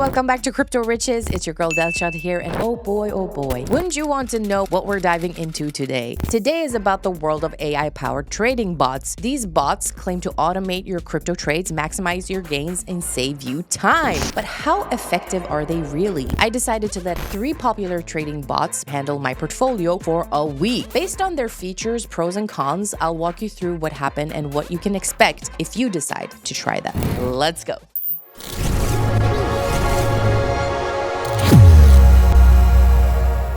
welcome back to Crypto Riches. It's your girl Delshad here, and oh boy, wouldn't you want to know what we're diving into today? Today is about the world of AI-powered trading bots. These bots claim to automate your crypto trades, maximize your gains, and save you time. But how effective are they really? I decided to let 3 popular trading bots handle my portfolio for a week. Based on their features, pros and cons, I'll walk you through what happened and what you can expect if you decide to try them. Let's go.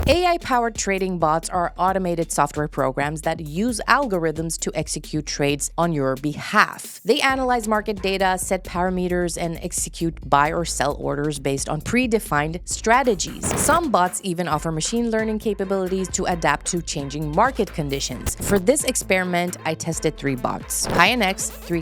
AI-powered trading bots are automated software programs that use algorithms to execute trades on your behalf. They analyze market data, set parameters, and execute buy or sell orders based on predefined strategies. Some bots even offer machine learning capabilities to adapt to changing market conditions. For this experiment, I tested 3 bots: Pionex, 3,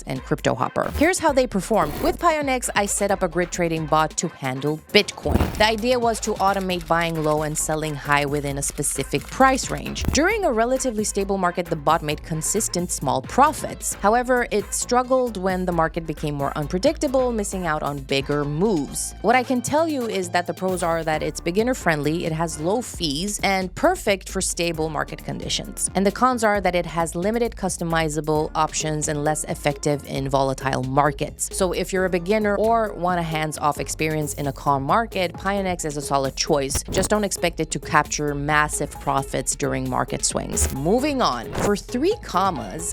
and CryptoHopper. Here's how they performed. With Pionex, I set up a grid trading bot to handle Bitcoin. The idea was to automate buying low and selling high within a specific price range. During a relatively stable market, the bot made consistent small profits. However, it struggled when the market became more unpredictable, missing out on bigger moves. What I can tell you is that the pros are that it's beginner-friendly, it has low fees, and perfect for stable market conditions. And the cons are that it has limited customizable options and less effective in volatile markets. So if you're a beginner or want a hands-off experience in a calm market, Pionex is a solid choice. Just don't expect it to capture massive profits during market swings. Moving on, for 3,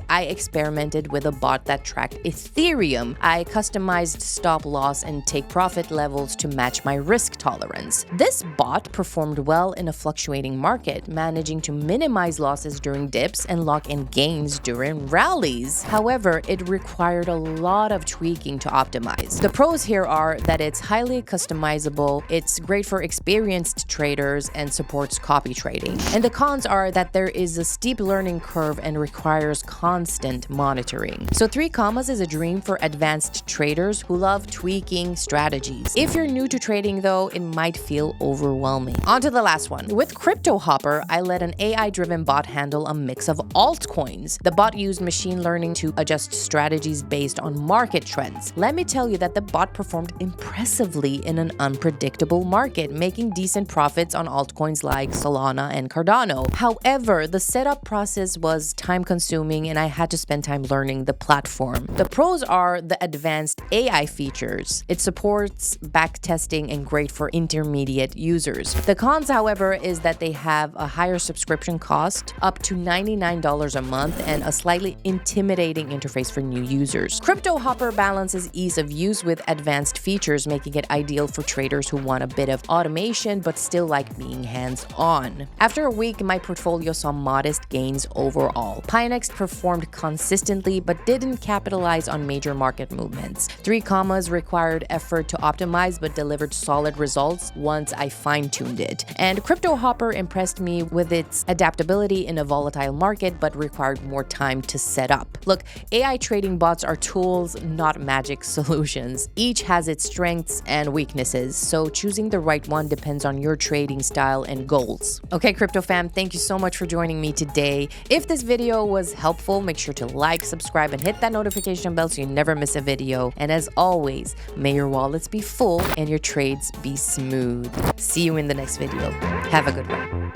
I experimented with a bot that tracked Ethereum. I customized stop loss and take profit levels to match my risk tolerance. This bot performed well in a fluctuating market, managing to minimize losses during dips and lock in gains during rallies. However, it required a lot of tweaking to optimize. The pros here are that it's highly customizable, it's great for experienced traders, and supports copy trading. And the cons are that there is a steep learning curve and requires constant monitoring. So 3 is a dream for advanced traders who love tweaking strategies. If you're new to trading though, it might feel overwhelming. On to the last one. With CryptoHopper, I let an AI-driven bot handle a mix of altcoins. The bot used machine learning to adjust strategies based on market trends. Let me tell you that the bot performed impressively in an unpredictable market, making decent profits on altcoins like Solana and Cardano. However, the setup process was time-consuming and I had to spend time learning the platform. The pros are the advanced AI features. It supports backtesting and great for intermediate users. The cons, however, is that they have a higher subscription cost, up to $99 a month, and a slightly intimidating interface for new users. CryptoHopper balances ease of use with advanced features, making it ideal for traders who want a bit of automation but still like being hands-on. After a week, my portfolio saw modest gains overall. Pionex performed consistently but didn't capitalize on major market movements. 3 required effort to optimize but delivered solid results once I fine-tuned it. And CryptoHopper impressed me with its adaptability in a volatile market but required more time to set up. Look, AI trading bots are tools, not magic solutions. Each has its strengths and weaknesses, so choosing the right one depends on your trading style and goals. Okay, crypto fam, thank you so much for joining me today. If this video was helpful, make sure to like, subscribe, and hit that notification bell so you never miss a video. And as always, may your wallets be full and your trades be smooth. See you in the next video. Have a good one.